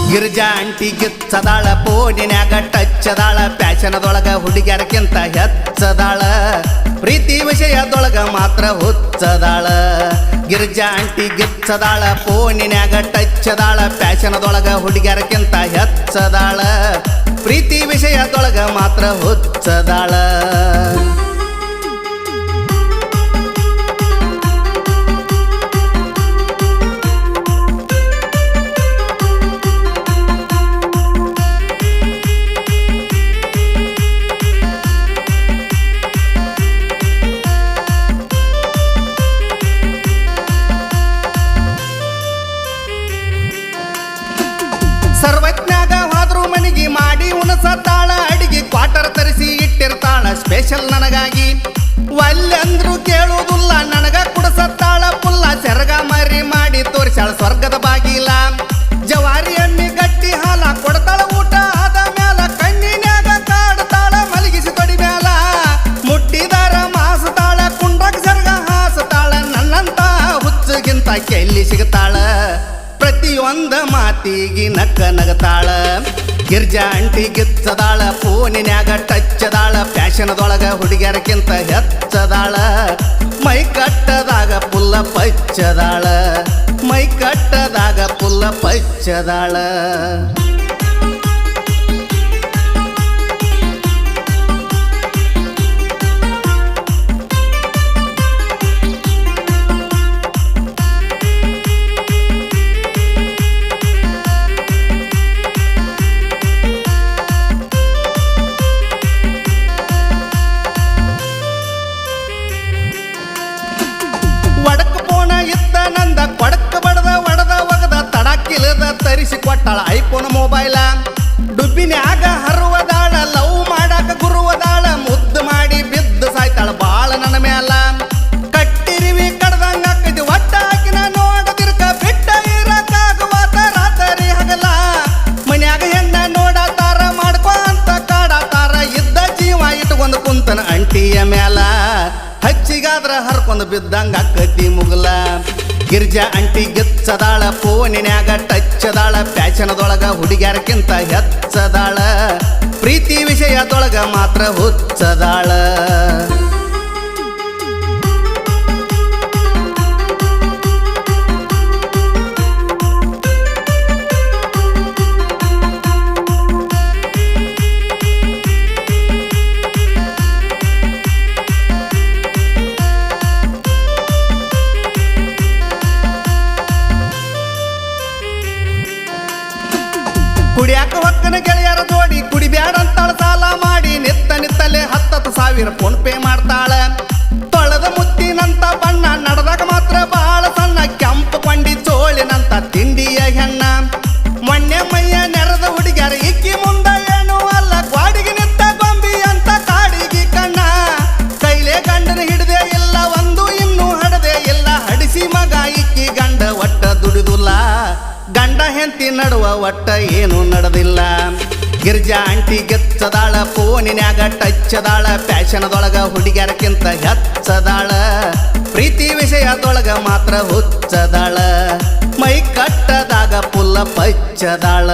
ಗಿರ್ಜಾ ಅಂಟಿ ಗಿಚ್ಚದಾಳ ಫೋನಿನ್ಯಾಗ ಟಚ್ಚದಾಳ ಪ್ಯಾಶನದೊಳಗ ಹುಡುಗ್ಯಾರಕ್ಕಿಂತ ಹೆಚ್ಚದಾಳ ಪ್ರೀತಿ ವಿಷಯದೊಳಗ ಮಾತ್ರ ಹುಚ್ಚದಾಳ ಗಿರ್ಜಾ ಅಂಟಿ ಗಿಚ್ಚದಾಳ ಫೋನಿನ್ಯಾಗ ಟಚ್ಚದಾಳ ಪ್ಯಾಶನದೊಳಗ ಹುಡುಗ್ಯಾರಕ್ಕಿಂತ ಹೆಚ್ಚದಾಳ ಪ್ರೀತಿ ವಿಷಯದೊಳಗ ಮಾತ್ರ ಹುಚ್ಚದಾಳ ಸರ್ವಜ್ಞಾಗ ಹೋದ್ರು ಮನಿಗೆ ಮಾಡಿ ಉಣಸತ್ತಾಳ ಅಡಿಗೆ ಕ್ವಾಟರ್ ತರಿಸಿ ಇಟ್ಟಿರ್ತಾಳ ಸ್ಪೆಷಲ್ ನನಗಾಗಿ ಒಲ್ಲೆಂದ್ರು ಕೇಳುವುದಿಲ್ಲ ನನಗ ಕುಡಸತ್ತಾಳ ಪುಲ್ಲ ಸೆರಗ ಮರಿ ಮಾಡಿ ತೋರಿಸಾಳ ಸ್ವರ್ಗದ ಬಾಗಿಲ ಜವಾರಿ ಎಮ್ಮಿ ಗಟ್ಟಿ ಹಾಲ ಕೊಡ್ತಾಳ ಊಟ ಆದ ಮ್ಯಾಲ ಕಣ್ಣಿನ್ಯಾಗ ಕಾಡ್ತಾಳ ಮಲಗಿಸಿ ತೊಡಿ ಮ್ಯಾಲ ಮುಟ್ಟಿದಾರ ಮಾಸತಾಳ ಕುಂಡ್ರಾಗ ಸೆರಗ ಹಾಸತಾಳ ನನ್ನಂತ ಹುಚ್ಚಗಿಂತ ಕೆಲ್ಲಿ ಸಿಗತಾಳ ಪ್ರತಿಯೊಂದ ಮಾತಿಗೆ ನಕ್ಕ ನಗತಾಳ ಗಿರ್ಜಾ ಅಂಟಿ ಗಿಚ್ಚದಾಳ ಫೋನಿನ್ಯಾಗ ಟಚ್ಚದಾಳ ಪ್ಯಾಶನದೊಳಗ ಹುಡುಗ್ಯಾರಕ್ಕಿಂತ ಹೆಚ್ಚದಾಳ ಮೈ ಕಟ್ಟದಾಗ ಪುಲ್ಲ ಪಚ್ಚದಾಳ ಮೈ ಕಟ್ಟದಾಗ ಪುಲ್ಲ ಪಚ್ಚದಾಳ ನಂದ ಕೊಡಕ್ ಬಡದ ಒಡದ ಒಗದ ತಡಕ್ಕಿಲ್ಲದ ತರಿಸಿ ಕೊಟ್ಟಾಳ ಐಫೋನ್ ಮೊಬೈಲ ಡುಬ್ಬಿನ್ಯಾಗ ಹರುವದಾಳ ಲವ್ ಮಾಡಾಕ ಗುರುವದಾಳ ಮುದ್ದು ಮಾಡಿ ಬಿದ್ದು ಸಾಯ್ತಾಳ ಬಾಳ ನನ್ನ ಮ್ಯಾಲ ಕಟ್ಟಿರಿವಿ ಕಡ್ದಂಗ ಹಾಕಿದ್ವಿ ಒಟ್ಟ ಹಾಕಿನ ನೋಡದಿರ್ಕ ಬಿಟ್ಟ ಇರಕಾಗುವಾತ ರಾತ್ರಿ ಹಗಲ ಮನ್ಯಾಗ ಹೆಣ್ಣ ನೋಡತಾರ ಮಾಡ್ಕೊ ಅಂತ ಕಾಡತಾರ ಇದ್ದ ಜೀವ ಇಟ್ಕೊಂಡ್ ಕುಂತನ ಅಂಟಿಯ ಮ್ಯಾಲ ಹಚ್ಚಿಗಾದ್ರ ಹರ್ಕೊಂಡ್ ಬಿದ್ದಂಗ ಅಕ್ಕತಿ ಮುಗಲ ಗಿರ್ಜಾ ಅಂಟಿ ಗಿಚ್ಚದಾಳ ಫೋನಿನ್ಯಾಗ ಟಚ್ಚದಾಳ ಪ್ಯಾಶನದೊಳಗ ಹುಡುಗ್ಯಾರಕ್ಕಿಂತ ಹೆಚ್ಚದಾಳ ಪ್ರೀತಿ ವಿಷಯದೊಳಗ ಮಾತ್ರ ಹುಚ್ಚದಾಳ ಕುಡಿಯಾಕ ಹೊಕ್ಕನ ಗೆಳೆಯರ ಜೋಡಿ ಕುಡಿಬ್ಯಾಡಂತಾಳ ಸಾಲ ಮಾಡಿ ನಿತ್ತಲೆ 10,000 ಫೋನ್ ಪೇ ಮಾಡ್ತಾಳ ತೊಳೆದ ಮುತ್ತಿನಂತ ಬಣ್ಣ ನಡೆದಾಗ ಮಾತ್ರ ಬಾಳ ಸಣ್ಣ ಕೆಂಪು ಕೊಂಡಿ ಚೋಳಿನಂತ ತಿಂಡಿಯ ಹೆಣ್ಣ ಮೊನ್ನೆ ಮೈಯ ನೆರೆದ ಹುಡುಗ್ಯಾರ ಇಕ್ಕಿ ಮುಂದ ಏನು ಅಲ್ಲ ಗ್ವಾಡಿಗೆ ನಿತ್ತ ಗೊಂಬಿ ಅಂತ ಕಾಡಿಗೆ ಕಣ್ಣ ಕೈಲೇ ಗಂಡನ ಹಿಡದೆ ಇಲ್ಲ ಒಂದು ಇನ್ನೂ ಹಡದೆ ಇಲ್ಲ ಹಡಿಸಿ ಮಗ ಇಕ್ಕಿ ಗಂಡ ಒಟ್ಟ ದುಡಿದುಲ್ಲ ಗಂಡ ಹೆಂಡತಿ ನಡುವ ಒಟ್ಟ ಏನು ನಡೆದಿಲ್ಲ ಗಿರ್ಜಾ ಅಂಟಿ ಗಿಚ್ಚದಾಳ ಫೋನಿನ್ಯಾಗ ಟಚ್ಚದಾಳ ಪ್ಯಾಶನದೊಳಗ ಹುಡುಗ್ಯಾರಕ್ಕಿಂತ ಹೆಚ್ಚದಾಳ ಪ್ರೀತಿ ವಿಷಯದೊಳಗ ಮಾತ್ರ ಹುಚ್ಚದಾಳ ಮೈ ಕಟ್ಟದಾಗ ಪುಲ್ಲ ಪಚ್ಚದಾಳ